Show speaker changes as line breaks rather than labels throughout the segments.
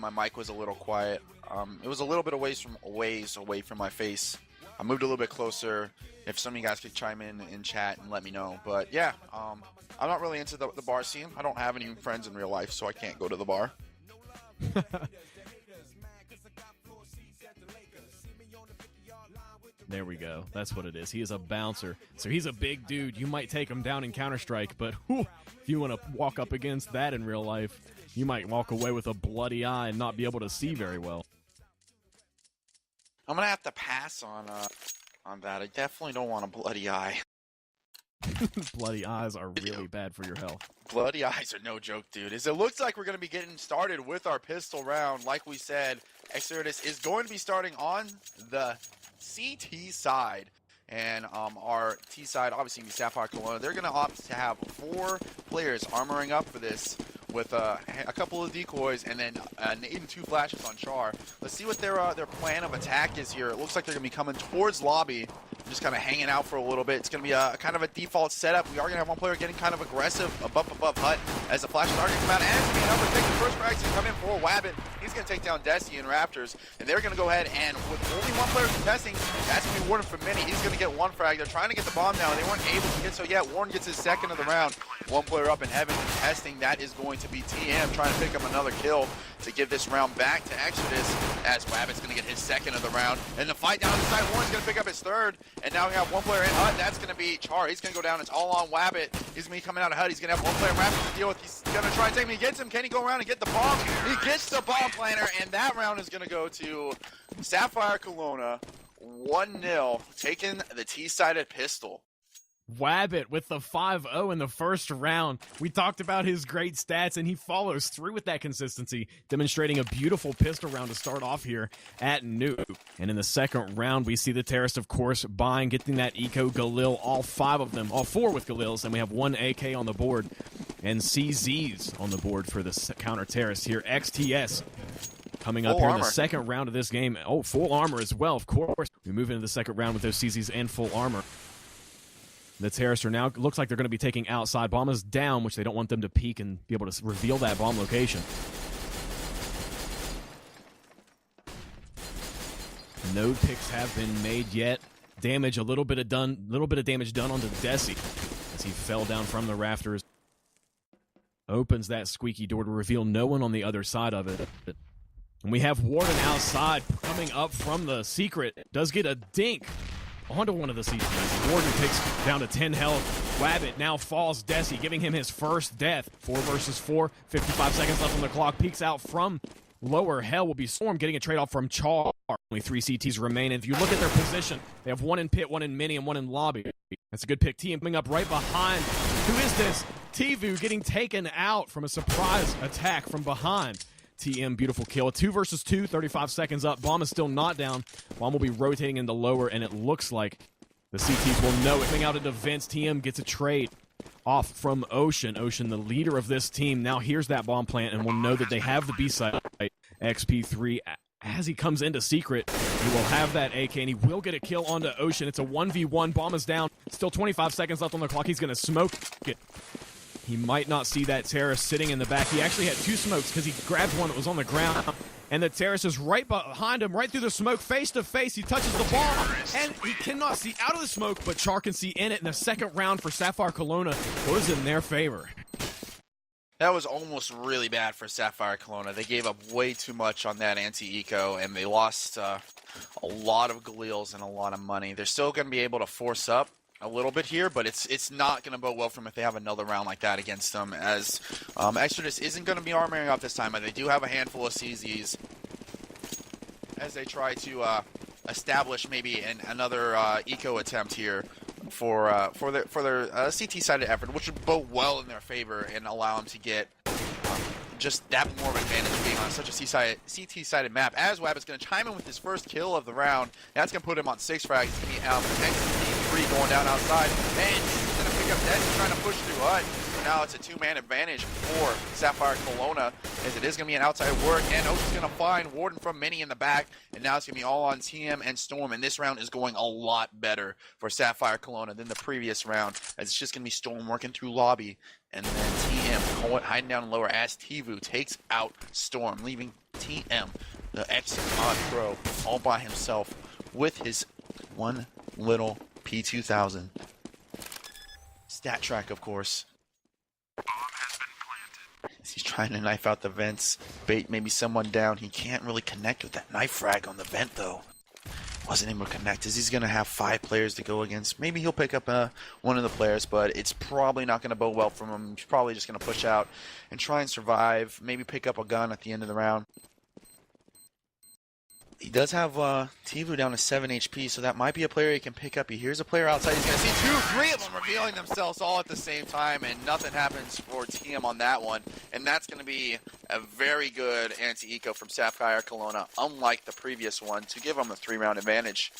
and my mic was a little quiet. It was a little bit away from my face. I moved a little bit closer. If some of you guys could chime in chat and let me know. But yeah, I'm not really into the bar scene. I don't have any friends in real life, so I can't go to the bar.
There we go. That's what it is. He is a bouncer. So he's a big dude. You might take him down in Counter-Strike, but whew, if you want to walk up against that in real life, you might walk away with a bloody eye and not be able to see very well.
I'm going to have to pass on that. I definitely don't want a bloody eye.
Bloody eyes are really bad for your health.
Bloody eyes are no joke, dude. It looks like we're going to be getting started with our pistol round. Like we said, Exertus is going to be starting on the CT side. And our T side, obviously, going to be SapphireKelowna. They're going to opt to have 4 players armoring up for this with a couple of decoys and then even 2 flashes on Char. Let's see what their plan of attack is here. It looks like they're going to be coming towards lobby, just kind of hanging out for a little bit. It's going to be a kind of a default setup. We are going to have one player getting kind of aggressive, a bump above Hut as the flashes are going to come out. And it's going to be take the first frag to come in for Wabbit. He's going to take down Desi and Raptors, and they're going to go ahead and with only one player contesting, that's going to be Warden from Mini. He's going to get 1 frag. They're trying to get the bomb down, and they weren't able to get so yet. Warden gets his second of the round. 1 player up in heaven contesting. That is going to be TM trying to pick up another kill to give this round back to Exertus as Wabbit's going to get his second of the round. And the fight down the side, Warren's going to pick up his third. And now we have 1 player in Hut. That's going to be Char. He's going to go down. It's all on Wabbit. He's going to be coming out of Hut. He's going to have 1 player Raptors to deal with. He's going to try and take him. He gets him. Can he go around and get the bomb? He gets the bomb planter. And that round is going to go to SapphireKelowna 1-0, taking the T-sided pistol.
Wabbit with the 5-0 in the first round. We talked about his great stats, and he follows through with that consistency, demonstrating a beautiful pistol round to start off here at Nuke. And in the second round, we see the Terrorist, of course, buying, getting that Eco Galil, all 5 of them, all 4 with Galils, and we have 1 AK on the board, and CZs on the board for the counter-terrorist here. XTS coming up here in the second round of this game. Oh, full armor as well, of course. We move into the second round with those CZs and full armor. The terrorists are now, looks like they're going to be taking outside. Bomb is down, which they don't want them to peek and be able to reveal that bomb location. No picks have been made yet. Damage, a little bit of damage done onto Desi as he fell down from the rafters. Opens that squeaky door to reveal no one on the other side of it. And we have Warden outside coming up from the secret. Does get a dink onto one of the CTs. Warden takes down to 10 health. Wabbit now falls Desi, giving him his first death. 4 versus 4. 55 seconds left on the clock. Peeks out from lower hell will be Storm, getting a trade-off from Char. Only 3 CTs remain. And if you look at their position, they have 1 in pit, 1 in mini, and 1 in lobby. That's a good pick. TM coming up right behind. Who is this? Tvu getting taken out from a surprise attack from behind. TM, beautiful kill. 2 versus 2, 35 seconds up. Bomb is still not down. Bomb will be rotating into lower, and it looks like the CTs will know it. Coming out into Vince, TM gets a trade off from Ocean. Ocean, the leader of this team, now hears that bomb plant and will know that they have the B site. XP3, as he comes into secret, he will have that AK, and he will get a kill onto Ocean. It's a 1v1. Bomb is down. Still 25 seconds left on the clock. He's going to smoke it. He might not see that terrorist sitting in the back. He actually had 2 smokes because he grabbed one that was on the ground. And the terrorist is right behind him, right through the smoke, face to face. He touches the bomb, and he cannot see out of the smoke, but Char can see in it. In the second round for SapphireKelowna goes in their favor.
That was almost really bad for SapphireKelowna. They gave up way too much on that anti-eco, and they lost a lot of Galils and a lot of money. They're still going to be able to force up a little bit here, but it's not going to bode well for them if they have another round like that against them, as Exertus isn't going to be armoring up this time, but they do have a handful of CZs as they try to establish maybe another eco attempt here for their CT-sided effort, which would bode well in their favor and allow them to get just that more of an advantage being on such a CT-sided map. As Wabbit's going to chime in with his first kill of the round, that's going to put him on 6 frags. It's going to be XP3 going down outside, and he's going to pick up Desi trying to push through Hut. now it's a two-man advantage for SapphireKelowna, as it is going to be an outside work, and Ocean's going to find Warden from Mini in the back, and now it's going to be all on TM and Storm, and this round is going a lot better for SapphireKelowna than the previous round, as it's just going to be Storm working through lobby, and then TM hiding down lower as Tivu takes out Storm, leaving TM, the ex-Odd Pro, all by himself with his one little P2000. Stat track, of course. He's trying to knife out the vents, bait maybe someone down. He can't really connect with that knife frag on the vent, though. Wasn't able to connect, as he's going to have 5 players to go against. Maybe he'll pick up one of the players, but it's probably not going to bode well for him. He's probably just going to push out and try and survive. Maybe pick up a gun at the end of the round. He does have Tivu down to 7 HP, so that might be a player he can pick up. He hears a player outside. He's going to see 2, 3 of them revealing themselves all at the same time, and nothing happens for TM on that one. And that's going to be a very good anti-eco from SapphireKelowna, unlike the previous one, to give him a 3-round advantage.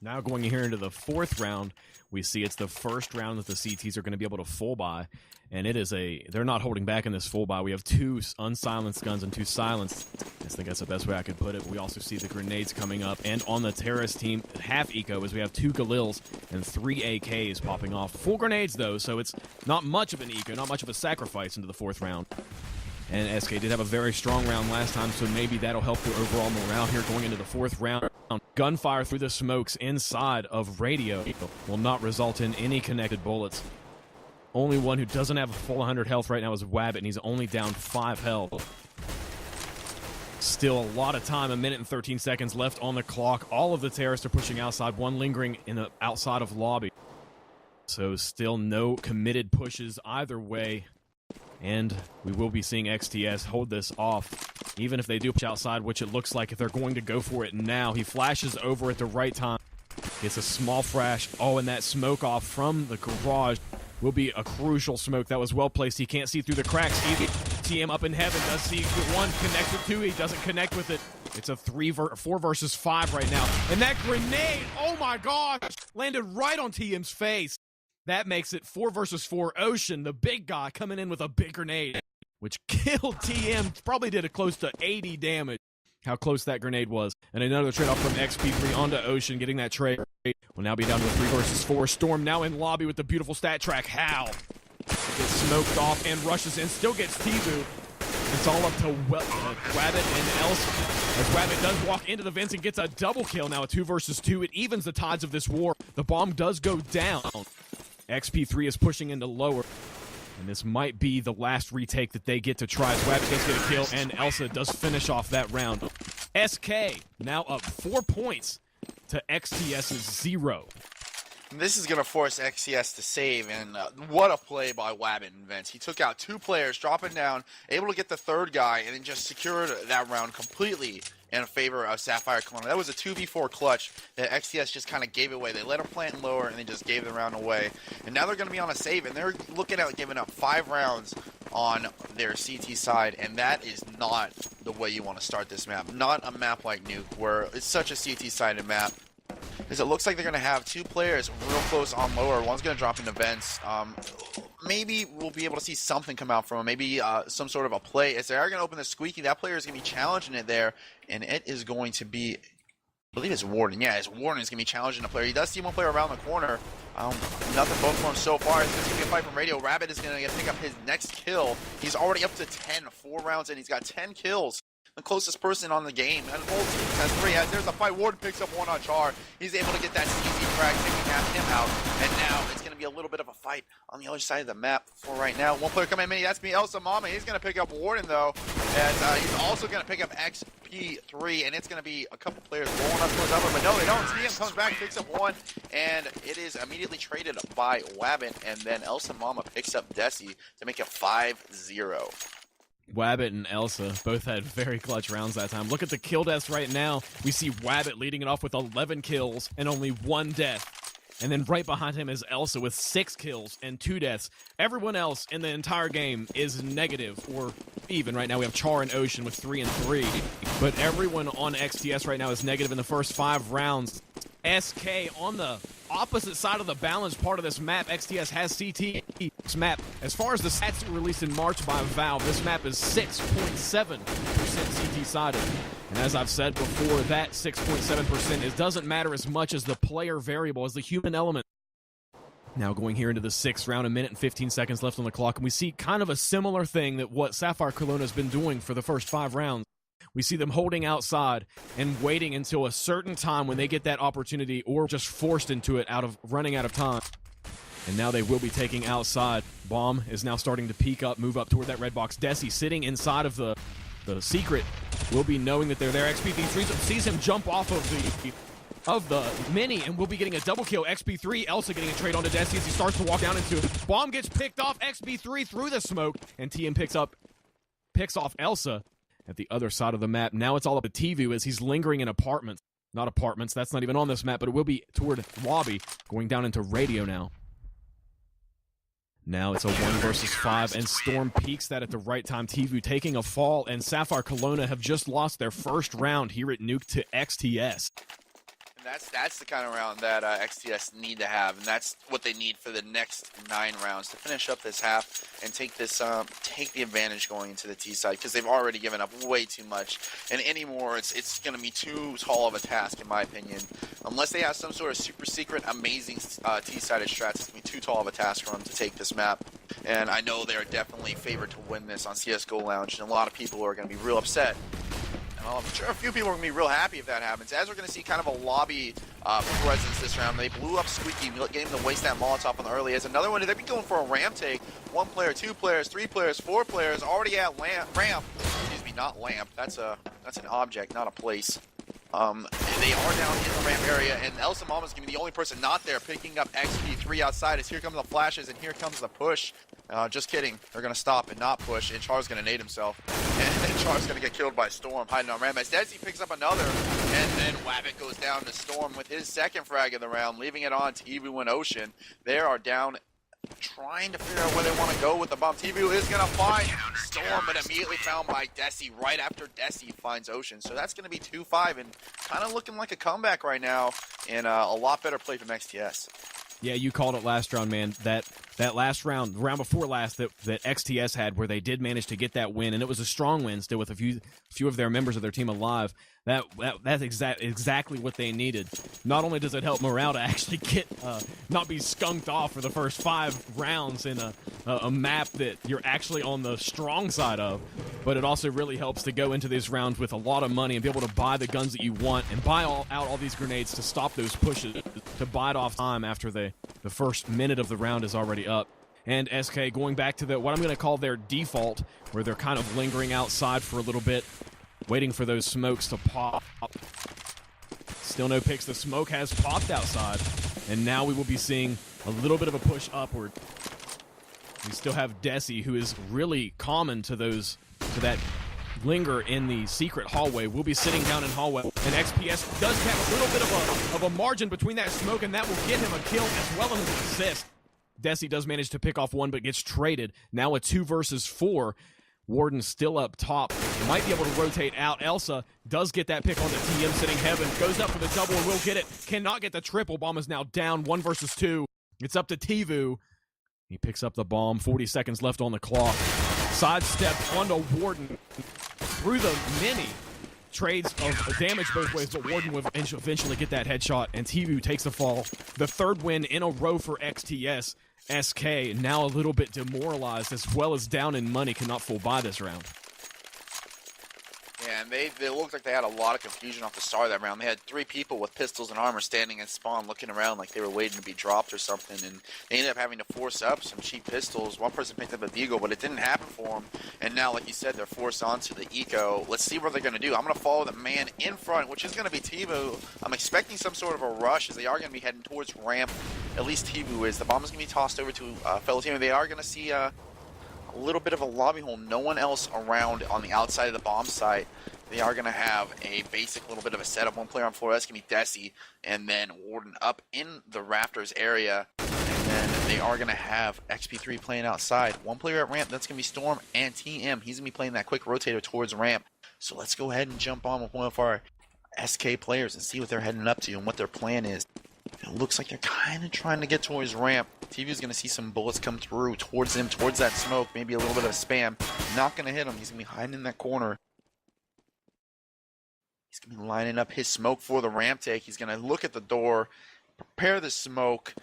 Now going here into the 4th round, we see it's the first round that the CTs are going to be able to full buy. And it is they're not holding back in this full buy. We have 2 unsilenced guns and 2 silenced. I think that's the best way I could put it. We also see the grenades coming up. And on the terrorist team, half eco, is we have 2 Galils and 3 AKs popping off. Full grenades, though, so it's not much of an eco, not much of a sacrifice into the 4th round. And SK did have a very strong round last time, so maybe that'll help the overall morale here going into the 4th round. Gunfire through the smokes inside of Radio will not result in any connected bullets. Only one who doesn't have a full 100 health right now is Wabbit, and he's only down 5 health. Still a lot of time, 1 minute and 13 seconds left on the clock. All of the terrorists are pushing outside, one lingering in the outside of lobby. So still no committed pushes either way. And we will be seeing XTS hold this off, even if they do push outside, which it looks like if they're going to go for it now. He flashes over at the right time. Gets a small flash. Oh, and that smoke off from the garage will be a crucial smoke. That was well placed. He can't see through the cracks either. TM up in heaven does see 1 connect with 2. He doesn't connect with it. It's a 4 versus 5 right now. And that grenade, oh my gosh, landed right on TM's face. That makes it 4 versus 4. Ocean, the big guy, coming in with a big grenade, which killed TM. Probably did a close to 80 damage. How close that grenade was. And another trade-off from XP3 onto Ocean, getting that trade. Will now be down to a 3 versus 4. Storm now in lobby with the beautiful stat track. How? Gets smoked off and rushes in. Still gets Tivu. It's all up to Wabbit and Elsa. As Wabbit does walk into the vents and gets a double kill. Now a 2 versus 2. It evens the tides of this war. The bomb does go down. XP3 is pushing into lower. And this might be the last retake that they get to try. As Wabbit does get a kill, and Elsa does finish off that round. SK now up 4 points to XTS's 0.
This is going to force XCS to save, and what a play by Wabbit and Vince. He took out 2 players, dropping down, able to get the 3rd guy, and then just secured that round completely in favor of SapphireKelowna. That was a 2v4 clutch that XCS just kind of gave away. They let him plant lower, and they just gave the round away. And now they're going to be on a save, and they're looking at giving up 5 rounds on their CT side, and that is not the way you want to start this map. Not a map like Nuke, where it's such a CT-sided map. Because it looks like they're going to have 2 players real close on lower. One's going to drop into vents. Maybe we'll be able to see something come out from him. Maybe some sort of a play. As they are going to open the squeaky, that player is going to be challenging it there. And it is going to be, I believe it's Warden. Yeah, it's Warden is going to be challenging a player. He does see one player around the corner. Nothing both for him so far. It's going to be a fight from Radio. Rabbit is going to pick up his next kill. He's already up to 10, 4 rounds, and he's got 10 kills. The closest person on the game. And whole team has 3. There's a fight. Warden picks up 1 on Char. He's able to get that easy frag, taking him out. And now it's going to be a little bit of a fight on the other side of the map for right now. 1 player coming in mini. That's me, Elsa Mama. He's going to pick up Warden, though. And he's also going to pick up XP3. And it's going to be a couple players rolling up towards upper. But no, they don't. TM comes back, picks up 1. And it is immediately traded by Wabbit. And then Elsa Mama picks up Desi to make it 5-0.
Wabbit and Elsa both had very clutch rounds that time. Look at the kill deaths right now. We see Wabbit leading it off with 11 kills and only 1 death. And then right behind him is Elsa with 6 kills and 2 deaths. Everyone else in the entire game is negative or even right now. We have Char and Ocean with 3 and 3. But everyone on XTS right now is negative in the first 5 rounds. SK on the opposite side of the balanced part of this map. XTS has CT. This map, as far as the stats released in March by Valve, this map is 6.7% CT sided. And as I've said before, that 6.7%, it doesn't matter as much as the player variable, as the human element. Now going here into the 6th round, a minute and 15 seconds left on the clock, and we see kind of a similar thing that what SapphireKelowna has been doing for the first 5 rounds. We see them holding outside and waiting until a certain time when they get that opportunity, or just forced into it running out of time. And now they will be taking outside. Bomb is now starting to peek up, move up toward that red box. Desi sitting inside of the secret will be knowing that they're there. XP3 sees him jump off of the mini, and we'll be getting a double kill. XP3 Elsa getting a trade onto Desi as he starts to walk down into it. Bomb gets picked off. XP3 through the smoke, and TM picks off Elsa at the other side of the map. Now it's all up to Tvu as he's lingering in apartments. Not apartments, that's not even on this map, but it will be toward lobby, going down into radio now. Now it's a 1 versus 5, and Storm peeks that at the right time. Tvu taking a fall, and SapphireKelowna have just lost their first round here at Nuke to XTS.
And that's the kind of round that XTS need to have, and that's what they need for the next 9 rounds to finish up this half and take the advantage going into the T side, because they've already given up way too much. And anymore, it's going to be too tall of a task, in my opinion. Unless they have some sort of super secret, amazing T-sided strats, it's going to be too tall of a task for them to take this map. And I know they're definitely favored to win this on CSGO Lounge, and a lot of people are going to be real upset. I'm sure a few people are going to be real happy if that happens, as we're going to see kind of a lobby presence this round. They blew up Squeaky, getting him to waste that Molotov on the early. As another one, they'd be going for a ramp take. 1 player, 2 players, 3 players, 4 players, already at ramp. Excuse me, not lamp. That's an object, not a place. They are down in the ramp area, and Elsa Mama's going to be the only person not there, picking up XP3 outside. As here comes the flashes, and here comes the push. Just kidding. They're going to stop and not push, and Char's going to nade himself. And Char's going to get killed by Storm, hiding on ramp. As Desi picks up another, and then Wabbit goes down to Storm with his 2nd frag of the round, leaving it on Tvu and Ocean. They are down, trying to figure out where they want to go with the bomb. Tvu is going to find Storm, but immediately found by Desi right after Desi finds Ocean. So that's going to be 2-5, and kind of looking like a comeback right now, and a lot better play from XTS.
Yeah, you called it last round, man. That last round, the round before last that XTS had, where they did manage to get that win, and it was a strong win still with a few of their members of their team alive. That's exactly what they needed. Not only does it help morale to actually get not be skunked off for the first 5 rounds in a map that you're actually on the strong side of, but it also really helps to go into these rounds with a lot of money and be able to buy the guns that you want and buy out all these grenades to stop those pushes, to bide off time after the first minute of the round is already up. And SK going back to what I'm going to call their default, where they're kind of lingering outside for a little bit, waiting for those smokes to pop. Still no picks. The smoke has popped outside, and now we will be seeing a little bit of a push upward. We still have Desi, who is really common to that linger in the secret hallway. We'll be sitting down in hallway, and XPS does have a little bit of a margin between that smoke, and that will get him a kill as well as an assist. Desi does manage to pick off one, but gets traded. Now a 2 versus 4. Warden still up top. Might be able to rotate out. Elsa does get that pick on the TM sitting heaven. Goes up for the double and will get it. Cannot get the triple. Bomb is now down. 1 versus 2. It's up to Tvu. He picks up the bomb. 40 seconds left on the clock. Sidestep onto Warden through the mini. Trades of damage both ways, but Warden will eventually get that headshot, and Tvu takes the fall. The 3rd win in a row for XTS. SK now a little bit demoralized, as well as down in money, cannot full buy this round.
Yeah, and they looked like they had a lot of confusion off the start of that round. They had 3 people with pistols and armor standing in spawn looking around like they were waiting to be dropped or something, and they ended up having to force up some cheap pistols. One person picked up a Deagle, but it didn't happen for them, and now, like you said, they're forced onto the Eco. Let's see what they're going to do. I'm going to follow the man in front, which is going to be Tvu. I'm expecting some sort of a rush, as they are going to be heading towards ramp. At least Tvu is. The bomb is going to be tossed over to fellow team. They are going to see a little bit of a lobby hole. No one else around on the outside of the bomb site. They are going to have a basic little bit of a setup. 1 player on floor. That's going to be Desi. And then Warden up in the rafters area. And then they are going to have XP3 playing outside. 1 player at ramp. That's going to be Storm and TM. He's going to be playing that quick rotator towards ramp. So let's go ahead and jump on with one of our SK players and see what they're heading up to and what their plan is. It looks like they're kind of trying to get to his ramp. TV's going to see some bullets come through towards him, towards that smoke. Maybe a little bit of spam. Not going to hit him. He's going to be hiding in that corner. He's going to be lining up his smoke for the ramp take. He's going to look at the door, prepare the smoke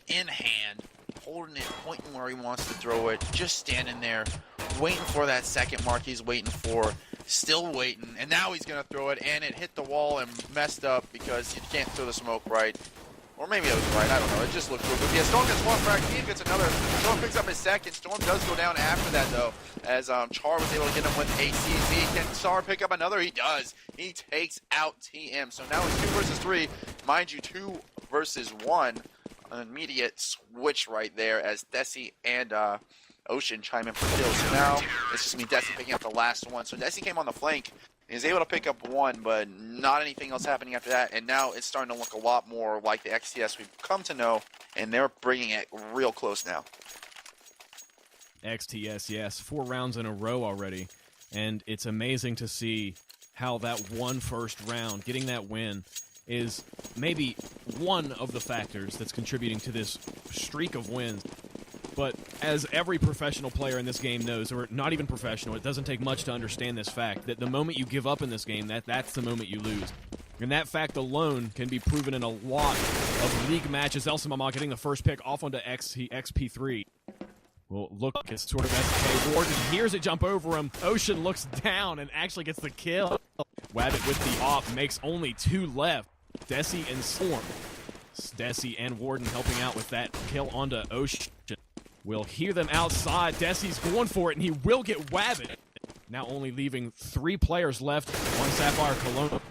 in hand, holding it, pointing where he wants to throw it, just standing there, waiting for that second mark he's waiting for, still waiting, and now he's going to throw it, and it hit the wall and messed up because you can't throw the smoke right. Or maybe it was right, I don't know. It just looked real good. Yeah, Storm gets one frag, Team gets another. Storm picks up his second. Storm does go down after that, though, as Char was able to get him with a CZ. Can Char pick up another? He does. He takes out TM. So now it's 2 versus 3. Mind you, 2 versus 1. An immediate switch right there as Desi and Ocean chime in for kills. So now it's just me, Desi, picking up the last one. So Desi came on the flank. He was able to pick up one, but not anything else happening after that. And now it's starting to look a lot more like the XTS we've come to know, and they're bringing it real close now.
XTS, yes. 4 rounds in a row already. And it's amazing to see how that one first round, getting that win, is maybe one of the factors that's contributing to this streak of wins. But as every professional player in this game knows, or not even professional, it doesn't take much to understand this fact, that the moment you give up in this game, that's the moment you lose. And that fact alone can be proven in a lot of league matches. ESEA-Invite getting the first pick off onto XP3. Well, look, it's sort of SK. Warden hears it jump over him. Ocean looks down and actually gets the kill. Wabbit with the op makes only 2 left. Desi and Storm. Desi and Warden helping out with that kill onto Ocean. We'll hear them outside. Desi's going for it, and he will get Wabbit. Now only leaving 3 players left on SapphireKelowna.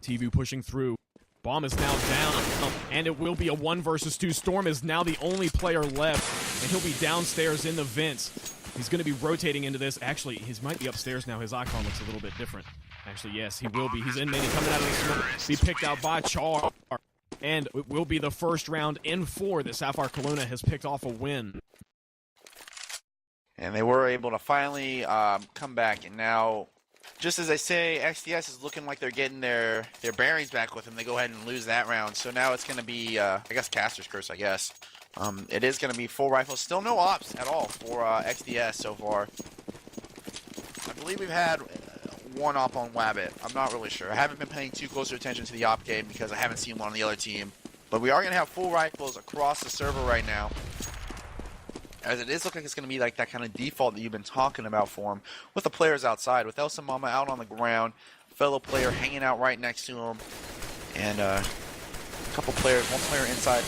TV pushing through. Bomb is now down, and it will be a 1 versus 2. Storm is now the only player left, and he'll be downstairs in the vents. He's going to be rotating into this. Actually, he might be upstairs now. His icon looks a little bit different. Actually, yes, he will be. He's in mini, coming out of the smoke. Be picked out by Char. And it will be the first round in 4 that SapphireKelowna has picked off a win.
And they were able to finally come back. And now, just as I say, XDS is looking like they're getting their bearings back with them. They go ahead and lose that round. So now it's going to be, I guess, Caster's Curse, I guess. It is going to be full rifles. Still no ops at all for XDS so far. I believe we've had 1 op on Wabbit. I'm not really sure. I haven't been paying too close attention to the op game because I haven't seen one on the other team. But we are going to have full rifles across the server right now, as it is looking like it's going to be like that kind of default that you've been talking about for him, with the players outside, with ESEA-Invite out on the ground, fellow player hanging out right next to him, and a couple players, 1 player inside,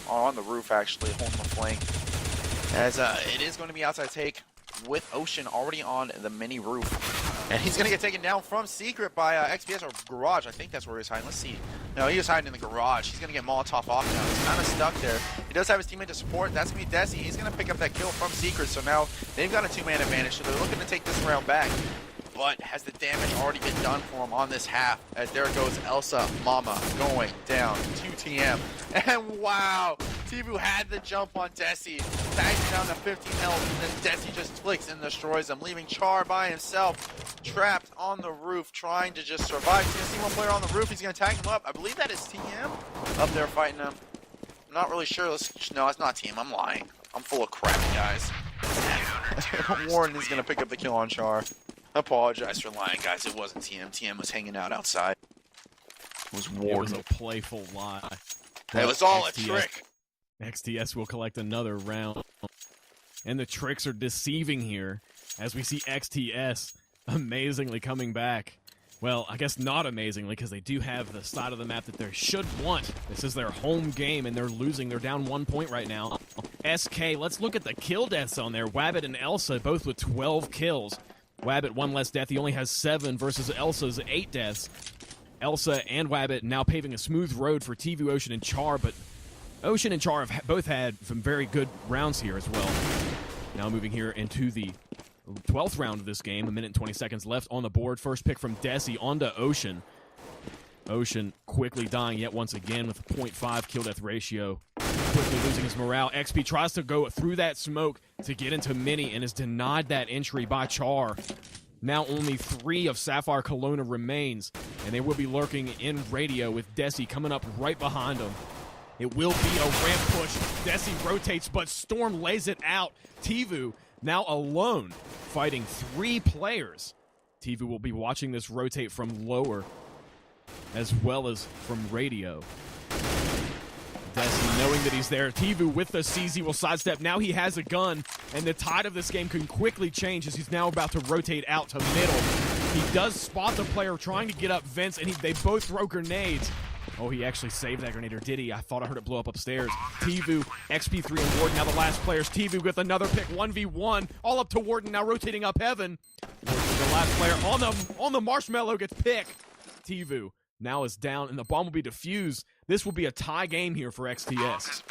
on the roof actually, holding the flank, as it is going to be outside take with Ocean already on the mini roof. And he's going to get taken down from Secret by XPS, or Garage. I think that's where he's hiding. Let's see. No, he was hiding in the Garage. He's going to get Molotov off now. He's kind of stuck there. He does have his teammate to support. That's going to be Desi. He's going to pick up that kill from Secret. So now they've got a 2-man advantage. So they're looking to take this round back. But has the damage already been done for him on this half? As there goes ESEA-Invite going down to TM. And wow, Tivu had the jump on Desi. Tags down to 15 health, and then Desi just clicks and destroys him, leaving Char by himself, trapped on the roof, trying to just survive. He's going to see 1 player on the roof. He's going to tag him up. I believe that is TM up there fighting him. I'm not really sure. No, it's not TM. I'm lying. I'm full of crap, guys. Warren is going to pick up the kill on Char. I apologize for lying, guys. It wasn't TM. TM was hanging out outside. It was Warren.
It was a playful lie.
It was all a trick.
XTS will collect another round. And the tricks are deceiving here, as we see XTS amazingly coming back. Well, I guess not amazingly, because they do have the side of the map that they should want. This is their home game, and they're losing. They're down 1 point right now. SK, let's look at the kill deaths on there. Wabbit and ELSEA both with 12 kills. Wabbit 1 less death. He only has 7 versus ELSEA's 8 deaths. ELSEA and Wabbit now paving a smooth road for TV, Ocean, and Char, but Ocean and Char have both had some very good rounds here as well. Now moving here into the 12th round of this game, 1 minute and 20 seconds left on the board. First pick from Desi onto Ocean. Ocean quickly dying yet once again with a 0.5 kill death ratio. Quickly losing his morale. XP tries to go through that smoke to get into mini and is denied that entry by Char. Now only 3 of SapphireKelowna remains, and they will be lurking in radio with Desi coming up right behind him. It will be a ramp push. Desi rotates, but Storm lays it out. Tvu now alone, fighting 3 players. Tvu will be watching this rotate from lower as well as from radio. Desi knowing that he's there. Tvu with the CZ will sidestep. Now he has a gun, and the tide of this game can quickly change as he's now about to rotate out to middle. He does spot the player trying to get up vents, and they both throw grenades. Oh, he actually saved that grenade, or did he? I thought I heard it blow up upstairs. Tvu, XP3 and Warden, now the last players. Tvu with another pick, 1v1, all up to Warden, now rotating up heaven. Warden, the last player on the marshmallow, gets picked. Tvu now is down, and the bomb will be defused. This will be a tie game here for XTS.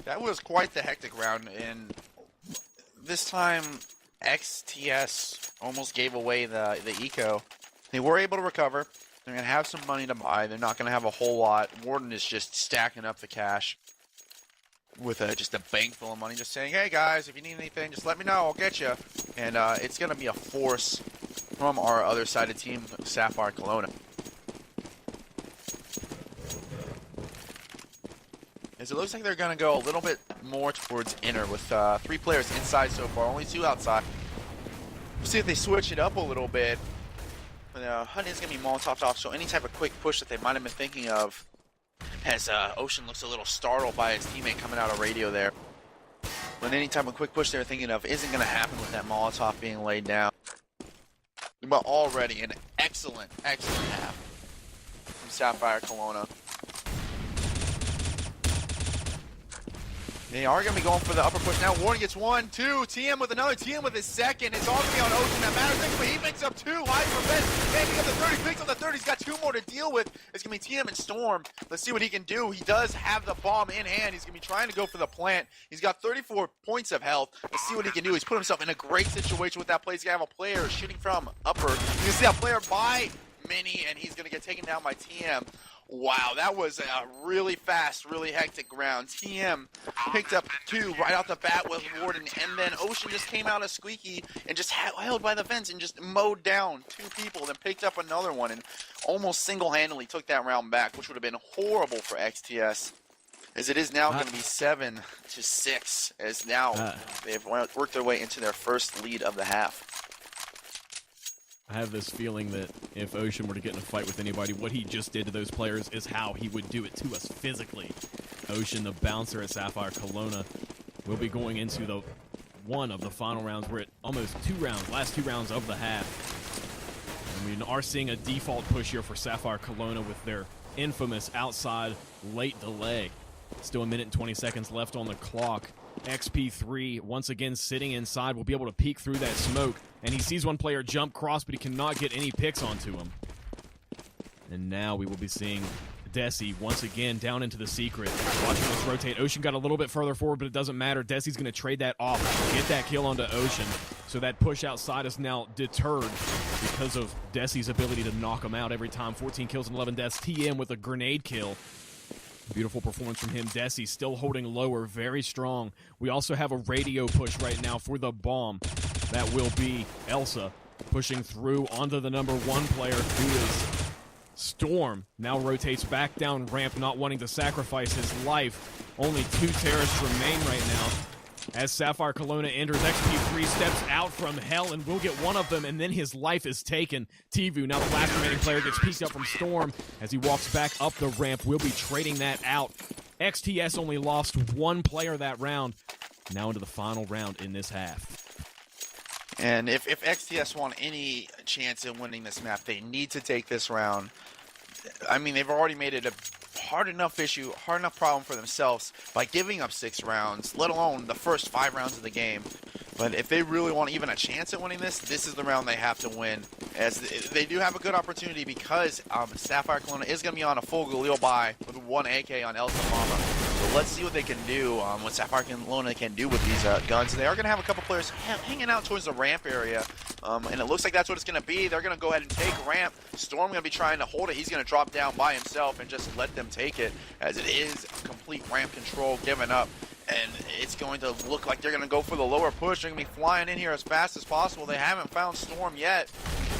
That was quite the hectic round, and this time XTS almost gave away the eco. They were able to recover. They're going to have some money to buy. They're not going to have a whole lot. Warden is just stacking up the cash with just a bank full of money, just saying, hey guys, if you need anything, just let me know, I'll get you. And it's going to be a force from our other sided team, SapphireKelowna. As it looks like they're going to go a little bit more towards inner with 3 players inside so far, only 2 outside. We'll see if they switch it up a little bit. Hunt is going to be Molotoved off, so any type of quick push that they might have been thinking of, as Ocean looks a little startled by his teammate coming out of radio there. But any type of quick push they're thinking of isn't going to happen with that Molotov being laid down. But already an excellent half from SapphireKelowna. They are going to be going for the upper push now. Warden gets 1, 2. TM with another. TM with his second. It's all going to be on Ocean. That matters, but he picks up 2. High for Ben. Picking up the 30. Picks up the 30. He's got 2 more to deal with. It's going to be TM and Storm. Let's see what he can do. He does have the bomb in hand. He's going to be trying to go for the plant. He's got 34 points of health. Let's see what he can do. He's put himself in a great situation with that play. He's going to have a player shooting from upper. You can see that player by Mini, and he's going to get taken down by TM. Wow, that was a really fast, really hectic round. TM picked up 2 right off the bat with Warden, and then Ocean just came out of Squeaky and just held by the fence and just mowed down 2 people, then picked up another one and almost single-handedly took that round back, which would have been horrible for XTS. As it is now going to be 7-6, as now they've worked their way into their first lead of the half.
I have this feeling that if Ocean were to get in a fight with anybody, what he just did to those players is how he would do it to us physically. Ocean, the bouncer at SapphireKelowna, will be going into the one of the final rounds. We're at almost 2 rounds, last 2 rounds of the half. And we are seeing a default push here for SapphireKelowna with their infamous outside late delay. Still 1 minute and 20 seconds left on the clock. XP3 once again sitting inside, will be able to peek through that smoke, and he sees one player jump cross, but he cannot get any picks onto him. And now we will be seeing Desi once again down into the secret. Watching this rotate. Ocean got a little bit further forward, but it doesn't matter. Desi's going to trade that off, get that kill onto Ocean. So that push outside is now deterred because of Desi's ability to knock him out every time. 14 kills and 11 deaths. TM with a grenade kill. Beautiful performance from him. Desi still holding lower, very strong. We also have a radio push right now for the bomb. That will be Elsa pushing through onto the number 1 player, who is Storm. Now rotates back down ramp, not wanting to sacrifice his life. Only 2 terrorists remain right now. As SapphireKelowna enters, XP3 steps out from hell and will get one of them, and then his life is taken. Tvu, now the last remaining player, gets picked up from Storm as he walks back up the ramp. We'll be trading that out. XTS only lost 1 player that round. Now into the final round in this half.
And if XTS want any chance in winning this map, they need to take this round. I mean, they've already made it a hard enough problem for themselves by giving up 6 rounds, let alone the first 5 rounds of the game. But if they really want even a chance at winning this is the round they have to win, as they do have a good opportunity because SapphireKelowna is going to be on a full Galil buy with 1 AK on Elsa Mama. So let's see what they can do, what SapphireKelowna can do with these guns. They are going to have a couple players hanging out towards the ramp area, and it looks like that's what it's going to be. They're going to go ahead and take ramp. Storm going to be trying to hold it. He's going to drop down by himself and just let them take it, as it is complete ramp control given up. And it's going to look like they're going to go for the lower push. They're going to be flying in here as fast as possible. They haven't found Storm yet.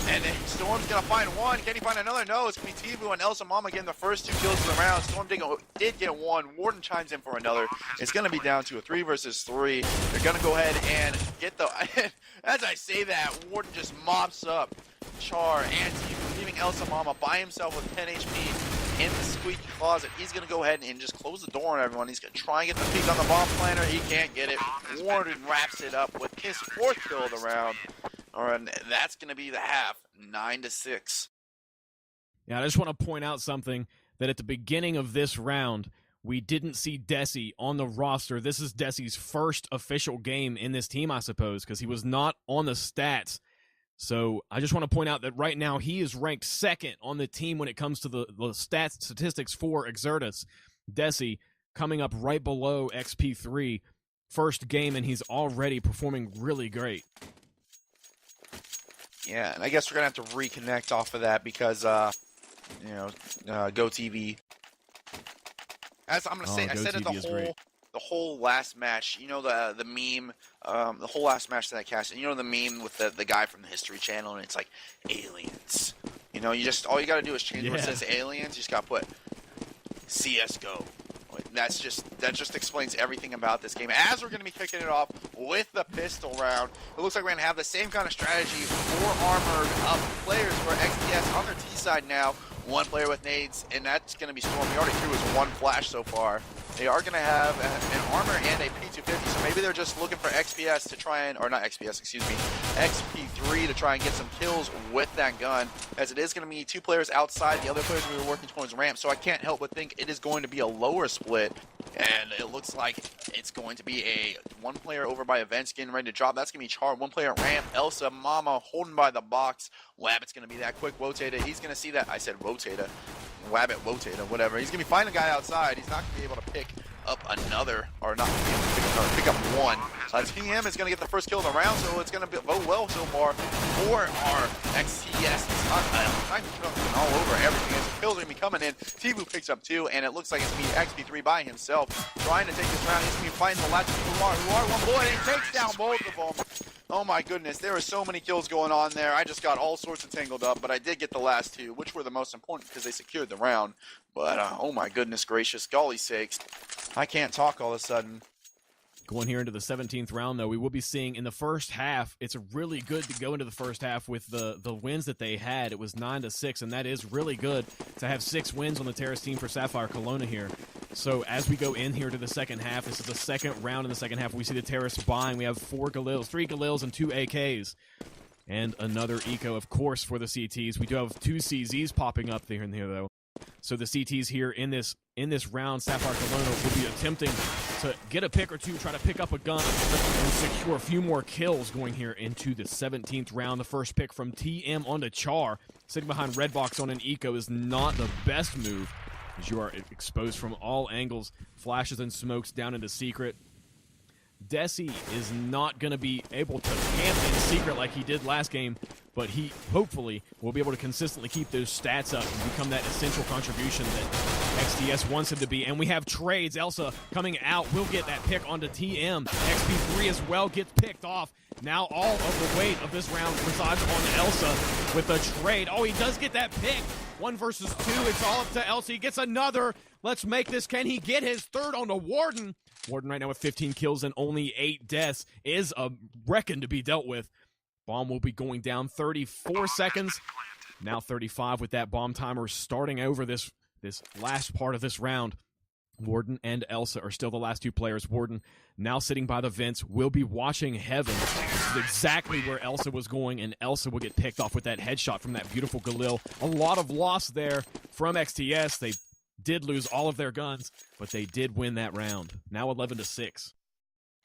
And then Storm's gonna find one. Can he find another? No, it's gonna be Tibu and Elsa Mama getting the first 2 kills of the round. Storm did get one. Warden chimes in for another. It's gonna be down to a 3 versus 3. They're gonna go ahead and get the. As I say that, Warden just mops up Char and Tibu, leaving Elsa Mama by himself with 10 HP in the squeaky closet. He's gonna go ahead and just close the door on everyone. He's gonna try and get the peek on the bomb planter. He can't get it. Warden wraps it up with his 4th kill of the round. And that's going to be the half, 9-6.
Yeah, I just want to point out something, that at the beginning of this round, we didn't see Desi on the roster. This is Desi's first official game in this team, I suppose, because he was not on the stats. So I just want to point out that right now he is ranked 2nd on the team when it comes to the statistics for Exertus. Desi coming up right below XP3, first game, and he's already performing really great.
Yeah, and I guess we're gonna have to reconnect off of that because, Go TV. As I'm gonna say, I said it the whole last match. You know the meme, the whole last match that I cast. And you know the meme with the guy from the History Channel, and it's like aliens. You know, all you gotta do is change where it says aliens. You just gotta put CS:GO. That just explains everything about this game. As we're going to be kicking it off with the pistol round, it looks like we're going to have the same kind of strategy for armored up players for XDS on their T side now. 1 player with nades, and that's going to be Storm. He already threw his 1 flash so far. They are going to have an armor and a P250, so maybe they're just looking for XPS to try and, or not XPS, excuse me, XP3 to try and get some kills with that gun, as it is going to be 2 players outside. The other players we were working towards ramp, so I can't help but think it is going to be a lower split, and it looks like it's going to be a 1 player over by Events getting ready to drop. That's going to be Char, 1 player at ramp, Elsa, Mama holding by the box. Wabbit's going to be that quick. Wotata, he's going to see that. I said Wotata. Wabbit, Wotata, whatever. He's going to be finding a guy outside. He's not going to be able to pick up another, or not pick up 1. TM is going to get the first kill of the round, so it's going to vote well so far for our XTS. It's not all over everything. As the kills are going to be coming in, Tibu picks up 2, and it looks like it's going to be XP3 by himself, trying to take this round. He's going to be fighting the last people who are 1 bullet, and he takes down both of them. Oh my goodness, there were so many kills going on there. I just got all sorts of tangled up, but I did get the last 2, which were the most important because they secured the round. But, oh my goodness gracious, golly sakes. I can't talk all of a sudden.
Going here into the 17th round, though, we will be seeing in the first half, it's really good to go into the first half with the wins that they had. It was 9-6, and that is really good to have 6 wins on the Terrace team for SapphireKelowna here. So as we go in here to the second half, this is the second round in the second half. We see the Terrace buying. We have 3 Galils, and 2 AKs. And another eco, of course, for the CTs. We do have 2 CZs popping up there and here, though. So the CTs here in this round, SapphireKelowna will be attempting to get a pick or 2, try to pick up a gun, and secure a few more kills going here into the 17th round. The first pick from TM onto Char, sitting behind Redbox on an eco, is not the best move, as you are exposed from all angles. Flashes and smokes down into secret. Desi is not going to be able to camp in secret like he did last game, but he hopefully will be able to consistently keep those stats up and become that essential contribution that XTS wants him to be. And we have trades. Elsa coming out will get that pick onto TM. XP3 as well gets picked off. Now all of the weight of this round resides on Elsa with a trade. Oh, he does get that pick. 1 versus 2. It's all up to Elsa. He gets another. Let's make this. Can he get his 3rd on the Warden? Warden right now with 15 kills and only 8 deaths is a reckon to be dealt with. Bomb will be going down 34 seconds. Now 35 with that bomb timer starting over this last part of this round. Warden and Elsa are still the last 2 players. Warden now sitting by the vents, will be watching heaven. This is exactly where Elsa was going, and Elsa will get picked off with that headshot from that beautiful Galil. A lot of loss there from XTS. They did lose all of their guns, but they did win that round. Now 11-6.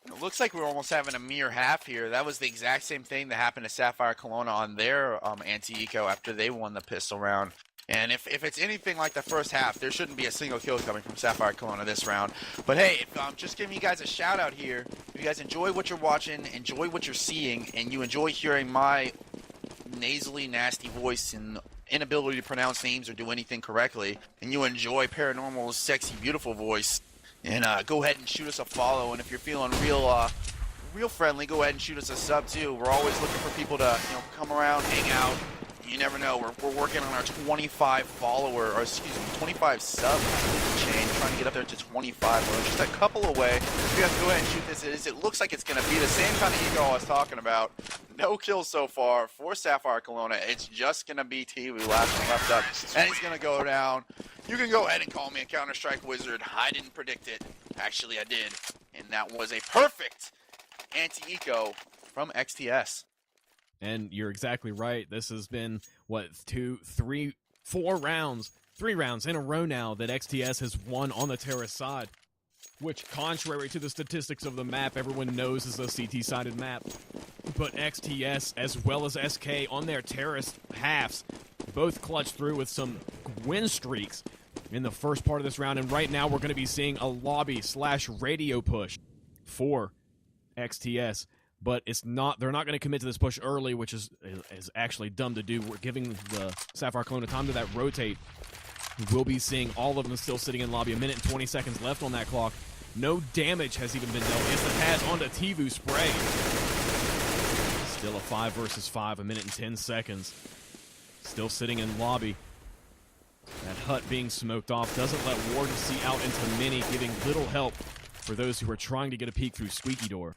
It looks like we're almost having a mere half here. That was the exact same thing that happened to SapphireKelowna on their anti-eco after they won the pistol round. And if it's anything like the first half, there shouldn't be a single kill coming from SapphireKelowna this round. But hey, just giving you guys a shout out here. If you guys enjoy what you're watching, enjoy what you're seeing, and you enjoy hearing my nasally, nasty voice and inability to pronounce names or do anything correctly, and you enjoy Paranormal's sexy, beautiful voice, and go ahead and shoot us a follow. And if you're feeling real friendly, go ahead and shoot us a sub too. We're always looking for people to come around, hang out, you never know. We're working on our 25 follower, or excuse me, 25 sub chain, trying to get up there to 25. We're just a couple away. We have to go ahead and shoot this. It looks like it's going to be the same kind of ego I was talking about. No kills so far for SapphireKelowna. It's just going to be Tivu last one left up, and he's going to go down. You can go ahead and call me a Counter-Strike wizard. I didn't predict it. Actually, I did. And that was a perfect anti-eco from XTS.
And you're exactly right. This has been, what, 3 rounds in a row now that XTS has won on the terrorist side. Which, contrary to the statistics of the map, everyone knows is a CT-sided map. But XTS, as well as SK, on their terrorist halves, both clutched through with some win streaks in the first part of this round. And right now we're going to be seeing a lobby/radio push for XTS. But they're not going to commit to this push early, which is actually dumb to do. We're giving the SapphireKelowna time to that rotate. We'll be seeing all of them still sitting in lobby. 1 minute and 20 seconds left on that clock. No damage has even been dealt. Instant has onto Tivu spray. Still a 5 versus 5, 1 minute and 10 seconds. Still sitting in lobby. That hut being smoked off doesn't let Warden see out into mini, giving little help for those who are trying to get a peek through Squeaky Door.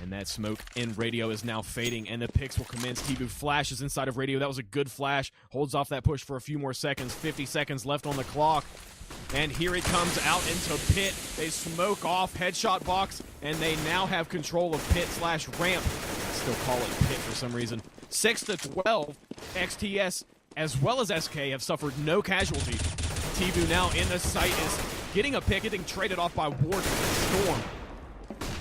And that smoke in radio is now fading, and the picks will commence. Tivu flashes inside of radio. That was a good flash. Holds off that push for a few more seconds. 50 seconds left on the clock. And here he comes out into pit. They smoke off headshot box, and they now have control of pit/ramp. Still call it pit for some reason. 6-12. XTS as well as SK have suffered no casualty. Tivu now in the site is getting a pick, getting traded off by Warden Storm.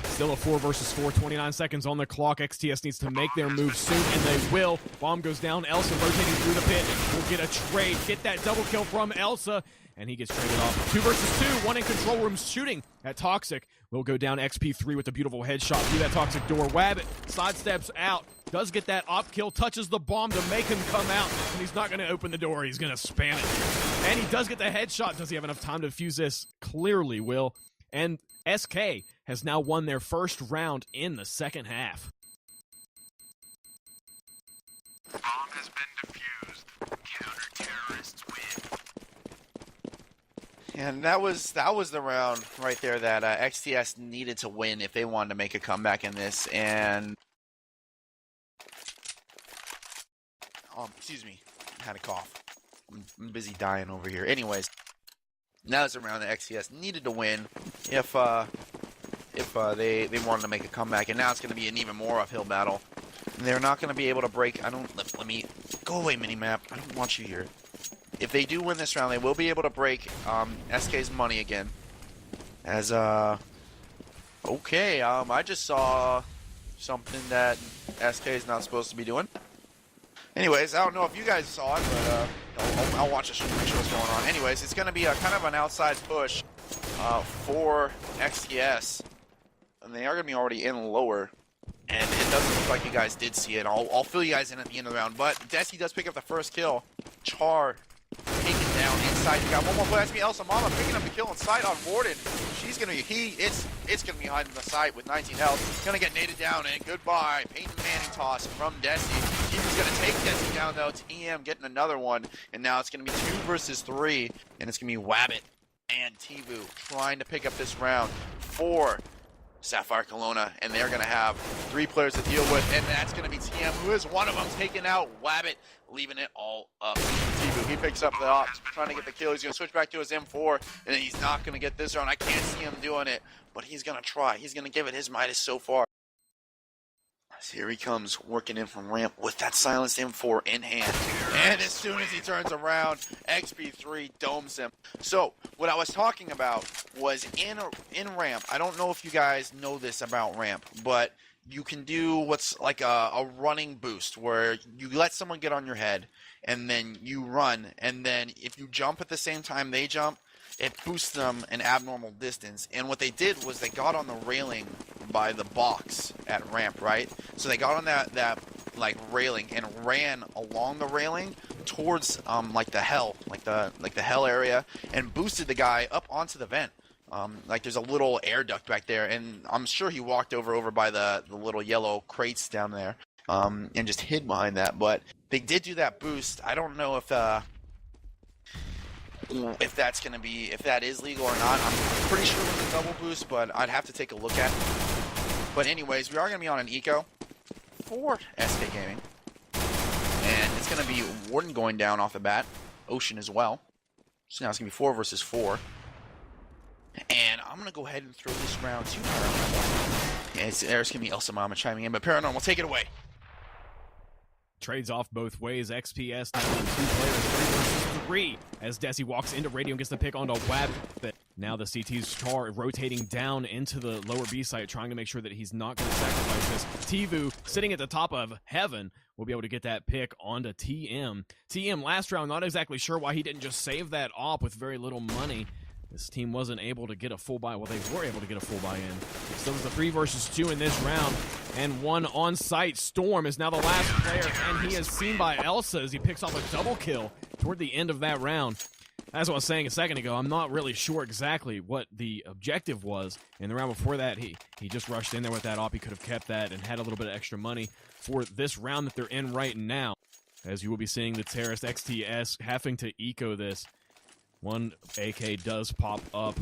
Still a 4 versus 4, 29 seconds on the clock. XTS needs to make their move soon, and they will. Bomb goes down. Elsa rotating through the pit. Will get a trade. Get that double kill from Elsa, and he gets traded off. 2 versus 2. One in control room shooting at Toxic. Will go down XP3 with a beautiful headshot through that Toxic door. Wabbit sidesteps out. Does get that op kill. Touches the bomb to make him come out, and he's not going to open the door. He's going to spam it. And he does get the headshot. Does he have enough time to defuse this? Clearly will. And SK has now won their first round in the second half.
Bomb has been defused. Counter-terrorists win.
And that was the round right there that XTS needed to win if they wanted to make a comeback in this. And excuse me, I had a cough. I'm busy dying over here. Anyways, that was a round that XTS needed to win if they wanted to make a comeback. And now it's going to be an even more uphill battle. They're not going to be able to break. Let me go away, minimap. I don't want you here. If they do win this round, they will be able to break SK's money again. As okay, I just saw something that SK is not supposed to be doing. Anyways, I don't know if you guys saw it, but I'll watch the stream to make sure what's going on. Anyways, it's going to be a kind of an outside push for XTS. And they are going to be already in lower. And it doesn't look like you guys did see it. I'll fill you guys in at the end of the round. But Desi does pick up the first kill. Char taken down inside. You got one more play. That's me, Elsa Mama picking up the kill inside on Warden. She's going to be, it's going to be hiding the site with 19 health. Going to get naded down, and goodbye. Peyton Manning toss from Desi. He's going to take Desi down, though. TM getting another one. And now it's going to be 2 versus 3. And it's going to be Wabbit and Tivu trying to pick up this round for SapphireKelowna, and they're going to have 3 players to deal with, and that's going to be TM, who is one of them, taking out Wabbit, leaving it all up to Tivu. He picks up the op, trying to get the kill. He's going to switch back to his M4, and he's not going to get this round. I can't see him doing it, but he's going to try. He's going to give it his Midas so far. So here he comes, working in from ramp with that silenced M4 in hand. And as soon as he turns around, XP3 domes him. So, what I was talking about was in ramp. I don't know if you guys know this about ramp, but you can do what's like a running boost, where you let someone get on your head, and then you run, and then if you jump at the same time they jump, it boosts them an abnormal distance. And what they did was they got on the railing by the box at ramp, right? So they got on that like railing and ran along the railing towards like the hell area, and boosted the guy up onto the vent. Like there's a little air duct back there, and I'm sure he walked over by the little yellow crates down there. and just hid behind that. But they did do that boost. I don't know if that's going to be, if that is legal or not. I'm pretty sure it was a double boost, but I'd have to take a look at it. But anyways, we are going to be on an eco for SK Gaming. And it's going to be Warden going down off the bat. Ocean as well. So now it's going to be 4 versus 4. And I'm going to go ahead and throw this round to Paranormal. And there's going to be Elsa Mama chiming in, but Paranormal, take it away.
Trades off both ways. XPS now on 2 players, 3 versus 3. As Desi walks into Radio and gets the pick onto Wab. Now the CT's Char rotating down into the lower B site, trying to make sure that he's not going to sacrifice this. Tivu sitting at the top of heaven will be able to get that pick onto TM. TM last round, not exactly sure why he didn't just save that op with very little money. This team wasn't able to get a full buy. Well, they were able to get a full buy in. So it was the 3 versus 2 in this round. And 1 on-site. Storm is now the last player, and he is seen by Elsa as he picks off a double kill toward the end of that round. As I was saying a second ago, I'm not really sure exactly what the objective was. In the round before that, he just rushed in there with that op. He could have kept that and had a little bit of extra money for this round that they're in right now. As you will be seeing the Terrorist XTS having to eco this. 1 AK does pop up,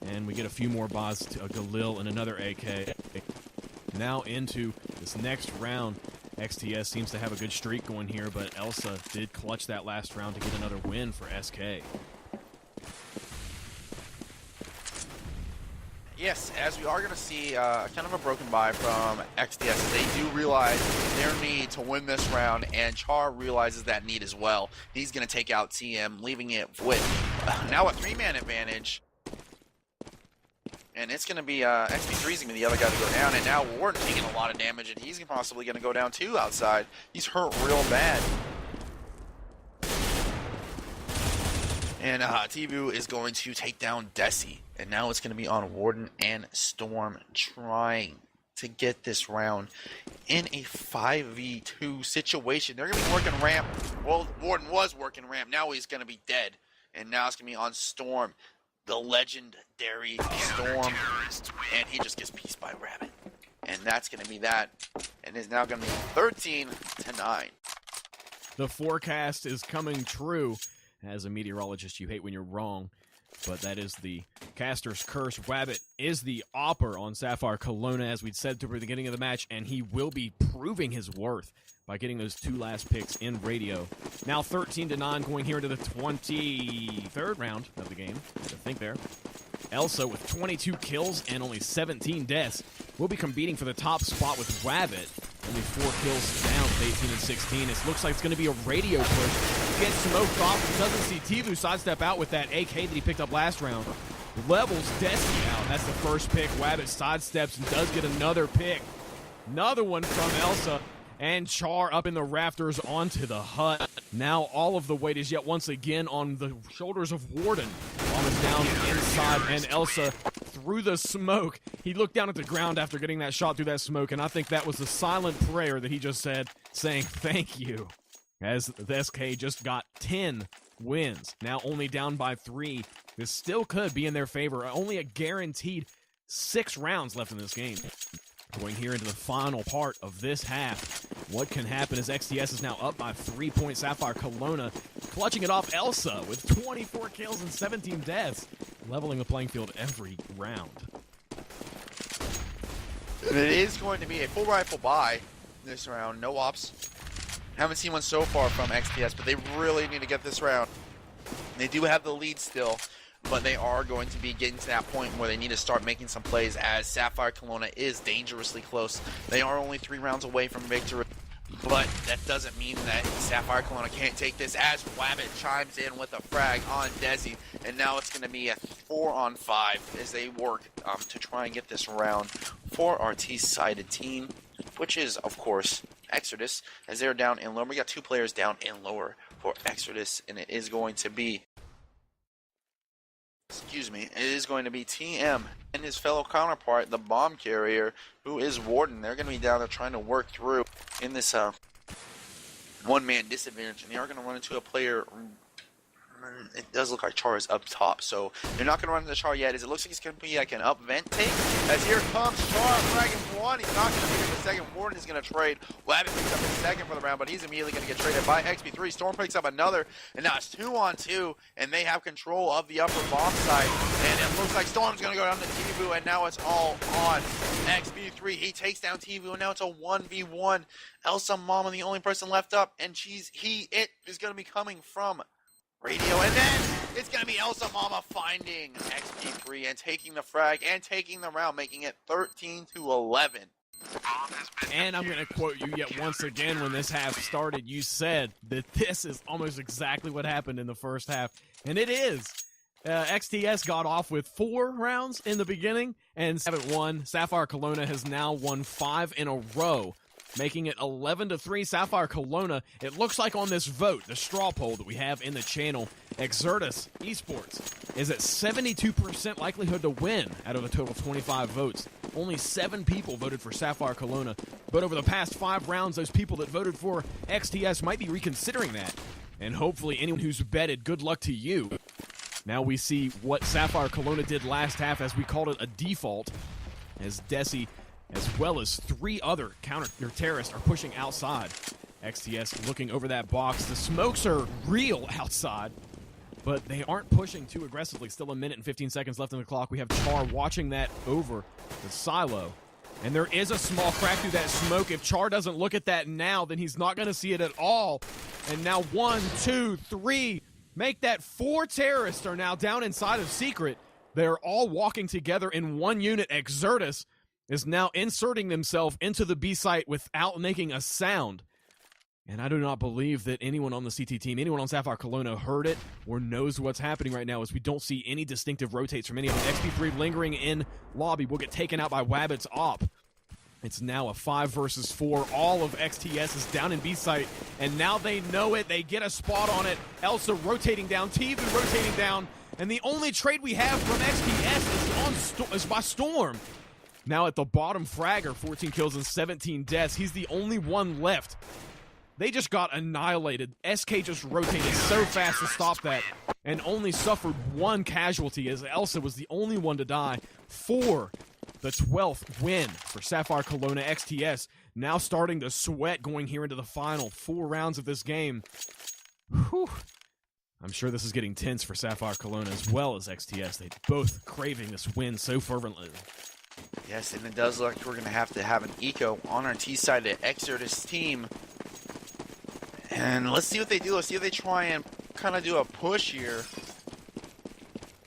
and we get a few more buys to a Galil and another AK. Now into this next round. XTS seems to have a good streak going here, but Elsa did clutch that last round to get another win for SK.
Yes, as we are going to see kind of a broken buy from XDS. They do realize their need to win this round, and Char realizes that need as well. He's going to take out TM, leaving it with now a 3-man advantage. And it's going to be XP3 is going to be the other guy to go down, and now Warden taking a lot of damage, and he's possibly going to go down too outside. He's hurt real bad. And Tibu is going to take down Desi. And now it's going to be on Warden and Storm trying to get this round in a 5v2 situation. They're going to be working ramp. Well, Warden was working ramp. Now he's going to be dead. And now it's going to be on Storm, the legendary Storm. And he just gets pieced by Rabbit. And that's going to be that. And it's now going to be 13-9.
The forecast is coming true. As a meteorologist, you hate when you're wrong. But that is the caster's curse. Wabbit is the opper on SapphireKelowna, as we'd said toward the beginning of the match, and he will be proving his worth by getting those 2 last picks in radio. Now 13-9 going here into the 23rd round of the game. I think there. Elsa with 22 kills and only 17 deaths will be competing for the top spot with Wabbit. Only 4 kills down with 18 and 16. It looks like it's going to be a radio push. Gets smoked off. Doesn't see Tivu sidestep out with that AK that he picked up last round. Levels Desi out. That's the first pick. Wabbit sidesteps and does get another pick. Another one from Elsa. And Char up in the rafters onto the hut. Now all of the weight is yet once again on the shoulders of Warden. Bomb is down inside, and Elsa through the smoke. He looked down at the ground after getting that shot through that smoke, and I think that was the silent prayer that he just said, saying thank you. As the SK just got 10 wins, now only down by 3. This still could be in their favor. Only a guaranteed 6 rounds left in this game. Going here into the final part of this half. What can happen as XTS is now up by 3 points. SapphireKelowna clutching it off Elsa with 24 kills and 17 deaths. Leveling the playing field every round.
It is going to be a full rifle buy this round. No ops. Haven't seen one so far from XTS, but they really need to get this round. They do have the lead still, but they are going to be getting to that point where they need to start making some plays, as SapphireKelowna is dangerously close. They are only 3 rounds away from victory, but that doesn't mean that SapphireKelowna can't take this, as Wabbit chimes in with a frag on Desi, and now it's going to be a 4-on-5 as they work to try and get this round for our T-sided team, which is, of course, Exertus, as they're down in lower. We got 2 players down in lower for Exertus, and it is going to be it is going to be TM and his fellow counterpart, the bomb carrier, who is Warden. They're going to be down there trying to work through in this one-man disadvantage, and they are going to run into a player it does look like Char is up top, so they're not going to run into Char yet. As it looks like it's going to be like an up vent take. As here comes Char, fragging one. He's not going to pick up the second. Warden is going to trade. Wabbit picks up his second for the round, but he's immediately going to get traded by XP3. Storm picks up another, and now it's 2-on-2, and they have control of the upper bomb site. And it looks like Storm's going to go down to Tvu, and now it's all on XP3. He takes down Tvu, and now it's a 1v1. Elsa Mama, the only person left up, and it is going to be coming from Radio, and then it's going to be Elsa Mama finding XP3 and taking the frag and taking the round, making it 13-11.
And I'm going to quote you yet once again. When this half started, you said that this is almost exactly what happened in the first half, and it is. XTS got off with 4 rounds in the beginning and haven't won. SapphireKelowna has now won 5 in a row, making it 11-3. SapphireKelowna, it looks like on this vote, the straw poll that we have in the channel, Exertus Esports is at 72% likelihood to win out of a total of 25 votes. Only 7 people voted for SapphireKelowna, but over the past 5 rounds, those people that voted for XTS might be reconsidering that. And hopefully anyone who's betted, good luck to you. Now we see what SapphireKelowna did last half, as we called it a default, as Desi as well as 3 other counter-terrorists are pushing outside. XTS looking over that box. The smokes are real outside, but they aren't pushing too aggressively. Still 1 minute and 15 seconds left on the clock. We have Char watching that over the silo. And there is a small crack through that smoke. If Char doesn't look at that now, then he's not going to see it at all. And now 1, 2, 3. Make that 4 terrorists are now down inside of Secret. They're all walking together in one unit. Exertus is now inserting themselves into the B site without making a sound. And I do not believe that anyone on the CT team, anyone on SapphireKelowna heard it or knows what's happening right now, as we don't see any distinctive rotates from any of them. XP3 lingering in lobby will get taken out by Wabbit's op. It's now a 5 versus 4. All of XTS is down in B site, and now they know it. They get a spot on it. Elsa rotating down, Tvu rotating down, and the only trade we have from XTS is by Storm. Now at the bottom, Fragger, 14 kills and 17 deaths. He's the only one left. They just got annihilated. SK just rotated so fast to stop that and only suffered 1 casualty, as Elsa was the only one to die. 4, the 12th win for SapphireKelowna. XTS now starting to sweat going here into the final 4 rounds of this game. Whew. I'm sure this is getting tense for SapphireKelowna as well as XTS. They both craving this win so fervently.
Yes, and it does look like we're going to have an eco on our T side of the Exertus team. And let's see what they do. Let's see if they try and kind of do a push here.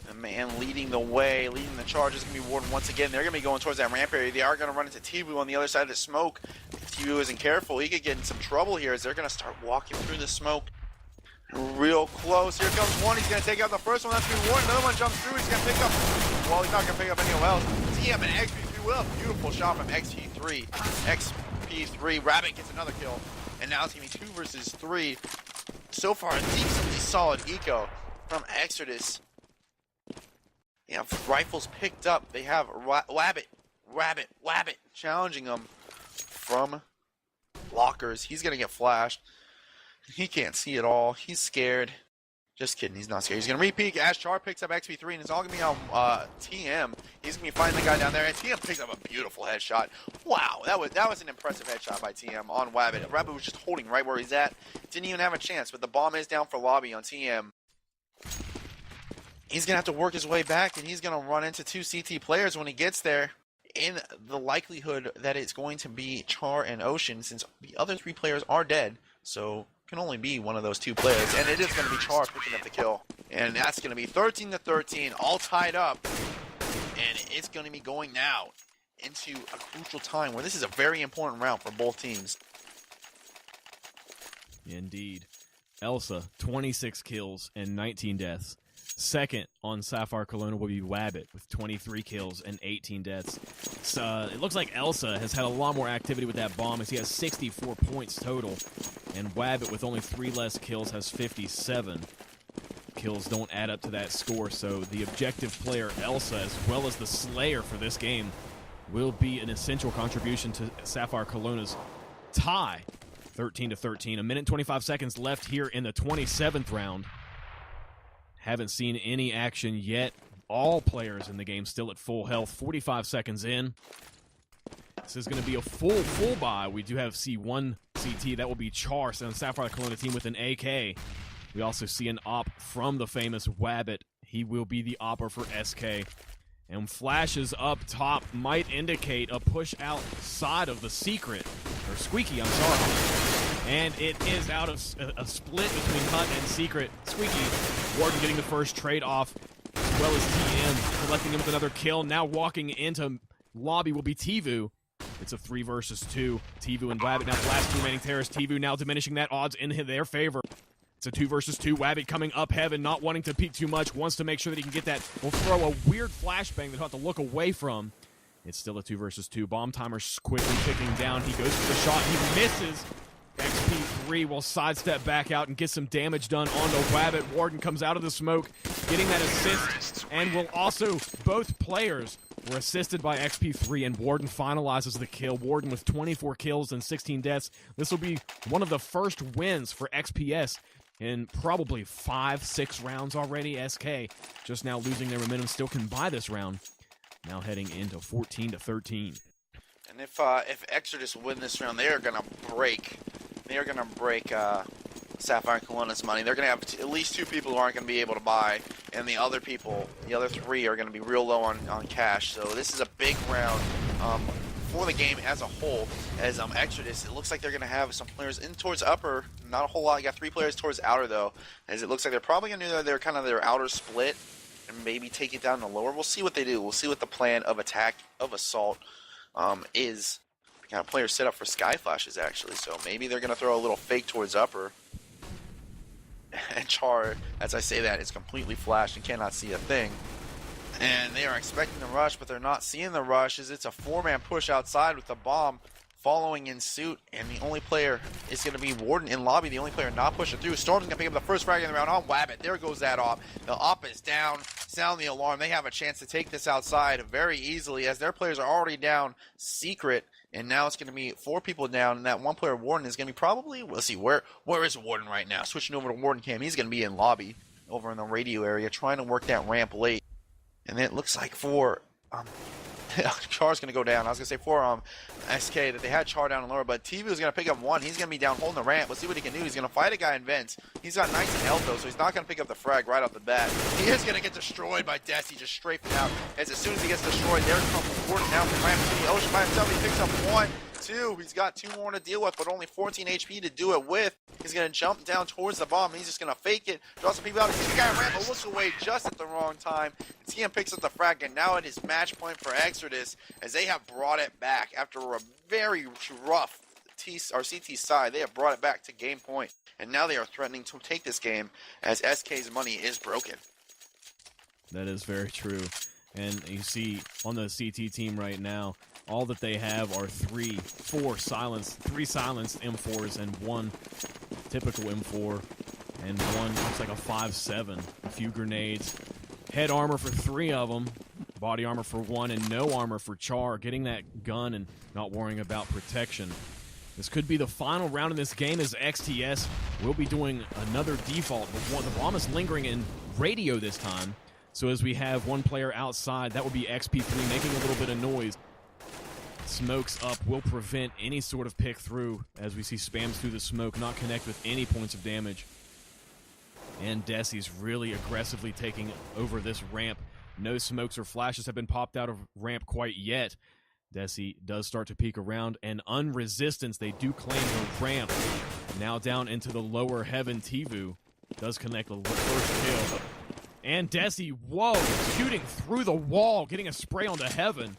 The man leading the way, leading the charge is going to be Warden once again. They're going to be going towards that ramp area. They are going to run into Tvu on the other side of the smoke. If Tvu isn't careful, he could get in some trouble here, as they're going to start walking through the smoke. Real close. Here comes one. He's going to take out the first one. That's going to be Warden. Another one jumps through. He's going to pick up. Well, he's not going to pick up anyone else. TM and XP3 will. Beautiful shot from XP3. XP3. Rabbit gets another kill. And now it's going to be 2 versus 3. So far, a decently solid eco from Exertus. They have rifles picked up. They have Wabbit challenging them from lockers. He's going to get flashed. He can't see at all. He's scared. Just kidding. He's not scared. He's going to re-peek as Char picks up XP3, and it's all going to be on TM. He's going to be finding the guy down there, and TM picks up a beautiful headshot. Wow, that was an impressive headshot by TM on Wabbit. Wabbit was just holding right where he's at. Didn't even have a chance, but the bomb is down for lobby on TM. He's going to have to work his way back, and he's going to run into 2 CT players when he gets there, in the likelihood that it's going to be Char and Ocean, since the other 3 players are dead. So can only be one of those 2 players, and it is going to be Char picking up the kill. And that's going to be 13-13, all tied up. And it's going to be going now into a crucial time where this is a very important round for both teams.
Indeed. Elsa, 26 kills and 19 deaths. Second on SapphireKelowna will be Wabbit with 23 kills and 18 deaths. It looks like Elsa has had a lot more activity with that bomb, as he has 64 points total. And Wabbit, with only 3 less kills, has 57. Kills don't add up to that score, so the objective player, Elsa, as well as the Slayer for this game, will be an essential contribution to SapphireKelowna's tie. 13-13. 1 minute and 25 seconds left here in the 27th round. Haven't seen any action yet. All players in the game still at full health. 45 seconds in. This is going to be a full buy. We do have C1 CT. That will be Char, on the SapphireKelowna team with an AK. We also see an op from the famous Wabbit. He will be the opper for SK. And flashes up top might indicate a push outside of the secret. Or Squeaky, I'm sorry. And it is out of a split between Hut and Secret. Squeaky, Warden getting the first trade off, as well as TM collecting him with another kill. Now walking into lobby will be Tvu. It's a 3 versus 2. Tvu and Wabbit now the last 2 remaining terrorists. Tvu now diminishing that odds in their favor. It's a 2 versus 2. Wabbit coming up heaven, not wanting to peek too much, wants to make sure that he can get that. Will throw a weird flashbang that he'll have to look away from. It's still a 2 versus 2. Bomb timer's quickly ticking down. He goes for the shot. He misses. XP3 will sidestep back out and get some damage done onto Wabbit. Warden comes out of the smoke, getting that assist, and will also, both players were assisted by XP3, and Warden finalizes the kill. Warden with 24 kills and 16 deaths. This will be one of the first wins for XPS in probably 5-6 rounds already. SK just now losing their momentum, still can buy this round. Now heading into 14-13.
And if Exertus win this round, they are gonna break SapphireKelowna's money. They're gonna have at least 2 people who aren't gonna be able to buy, and the other 3 are gonna be real low on cash. So this is a big round for the game as a whole. As Exertus, it looks like they're gonna have some players in towards upper. Not a whole lot. You got 3 players towards outer though, as it looks like they're probably gonna do their kind of their outer split and maybe take it down the lower. We'll see what they do. We'll see what the plan of attack of assault is. Kind of players set up for sky flashes actually, so maybe they're gonna throw a little fake towards upper. And Char, as I say that, is completely flashed and cannot see a thing. And they are expecting the rush, but they're not seeing the rush, as it's a 4-man push outside with the bomb following in suit, and the only player is going to be Warden in lobby, the only player not pushing through. Storm's going to pick up the first frag in the round on Wabbit. There goes that op. The op is down. Sound the alarm. They have a chance to take this outside very easily, as their players are already down. Secret, and now it's going to be 4 people down, and that 1 player Warden is going to be probably, let's see, where is Warden right now? Switching over to Warden cam. He's going to be in lobby over in the radio area, trying to work that ramp late. And then it looks like for Char's going to go down. I was going to say for SK that they had Char down and lower, but TV was going to pick up 1. He's going to be down holding the ramp. Let's see what he can do. He's going to fight a guy in vents. He's got 19 health though, so he's not going to pick up the frag right off the bat. He is going to get destroyed by Desi, just strafing out. As soon as he gets destroyed, there comes Warden down from ramp to the ocean by himself. He picks up 1, 2. He's got 2 more to deal with, but only 14 HP to do it with. He's going to jump down towards the bomb, and he's just going to fake it. Draw some people out. He sees the guy ramp, but looks away just at the wrong time. TM picks up the frag, and now it is match point for Exertus, as they have brought it back after a very rough CT side. They have brought it back to game point, and now they are threatening to take this game, as SK's money is broken.
That is very true. And you see on the CT team right now, all that they have are 3 silenced M4s and 1 typical M4, and 1 looks like a 5.7. A few grenades, head armor for 3 of them, body armor for 1, and no armor for Char. Getting that gun and not worrying about protection. This could be the final round in this game, as XTS will be doing another default, but the bomb is lingering in radio this time. So as we have 1 player outside, that will be XP3 making a little bit of noise. Smokes up will prevent any sort of pick through, as we see spams through the smoke, not connect with any points of damage. And Desi's really aggressively taking over this ramp. No smokes or flashes have been popped out of ramp quite yet. Desi does start to peek around, and Unresistance, they do claim the ramp. Now down into the lower heaven. Tvu does connect the first kill. And Desi, whoa, shooting through the wall, getting a spray onto heaven.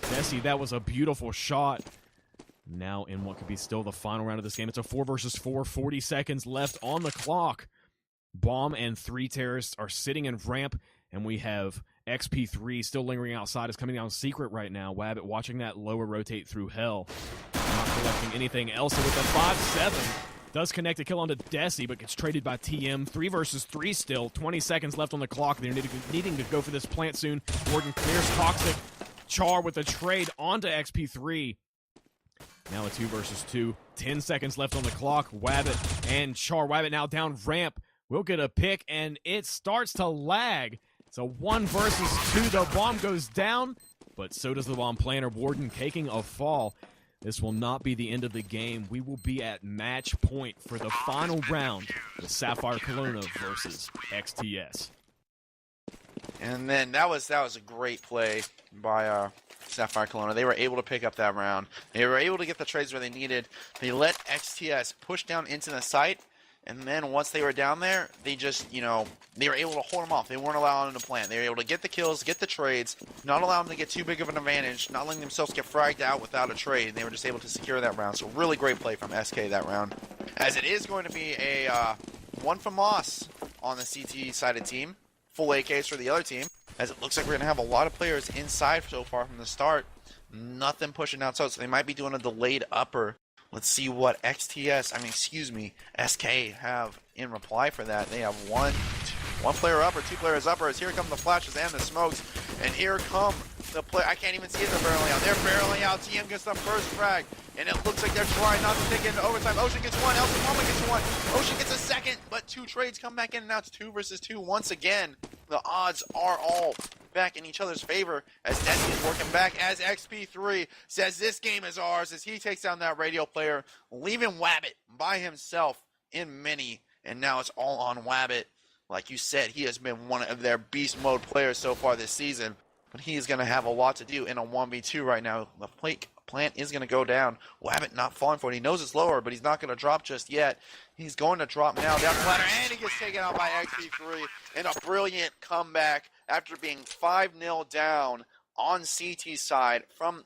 Desi, that was a beautiful shot. Now in what could be still the final round of this game. It's a 4 versus 4, 40 seconds left on the clock. Bomb and 3 terrorists are sitting in ramp, and we have XP3 still lingering outside, is coming down secret right now. Wabbit watching that lower rotate through hell. Not collecting anything else, with a 5.7. Does connect a kill onto Desi, but gets traded by TM. 3 versus 3 still. 20 seconds left on the clock. They're needing to go for this plant soon. Warden clears Toxic. Char with a trade onto XP3. Now a 2 versus 2. 10 seconds left on the clock. Wabbit and Char. Wabbit now down ramp. We'll get a pick, and it starts to lag. It's a 1 versus 2. The bomb goes down, but so does the bomb planter. Warden taking a fall. This will not be the end of the game. We will be at match point for the final round with SapphireKelowna versus XTS.
And then that was a great play by SapphireKelowna. They were able to pick up that round. They were able to get the trades where they needed. They let XTS push down into the site, and then once they were down there, they just, they were able to hold them off. They weren't allowing them to plant. They were able to get the kills, get the trades, not allow them to get too big of an advantage, not letting themselves get fragged out without a trade. And they were just able to secure that round. So really great play from SK that round. As it is going to be a one from loss on the CT-sided team. Full AKs for the other team, as it looks like we're going to have a lot of players inside so far from the start. Nothing pushing outside, so they might be doing a delayed upper. Let's see what SK have in reply for that. They have one player upper, 2 players uppers. Here come the flashes and the smokes, and here come the play. I can't even see it. They're barreling out. They're barreling out. TM gets the first frag, and it looks like they're trying not to take it into overtime. Ocean gets one. Elsa Mama gets one. Ocean gets a second, but 2 trades come back in, and now it's 2 versus 2 once again. The odds are all back in each other's favor as Desi is working back as XP3 says this game is ours as he takes down that radio player, leaving Wabbit by himself in mini, and now it's all on Wabbit. Like you said, he has been one of their beast mode players so far this season, but he's going to have a lot to do in a 1v2 right now. The plant is going to go down. Wabbit not falling for it. He knows it's lower, but he's not going to drop just yet. He's going to drop now down the ladder, and he gets taken out by XP3 in a brilliant comeback after being 5-0 down on CT side from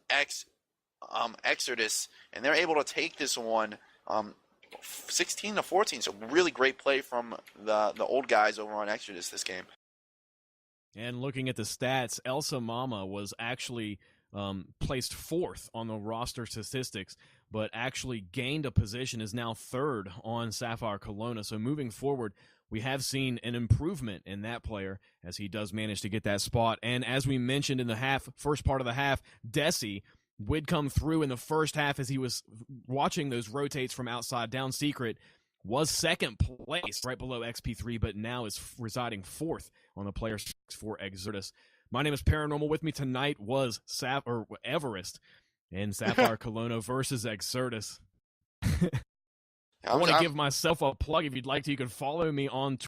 Exertus, and they're able to take this one 16-14. So really great play from the old guys over on Exertus this game.
And looking at the stats, Elsa Mama was actually placed 4th on the roster statistics, but actually gained a position, is now 3rd on SapphireKelowna. So moving forward, we have seen an improvement in that player as he does manage to get that spot. And as we mentioned in the first part of the half, Desi would come through in the first half as he was watching those rotates from outside down secret, was 2nd place right below XP3, but now is residing 4th on the players for Exertus. My name is Paranormal. With me tonight was Everest and SapphireKelowna versus Exertus. I want to give myself a plug. If you'd like to, you can follow me on Twitter.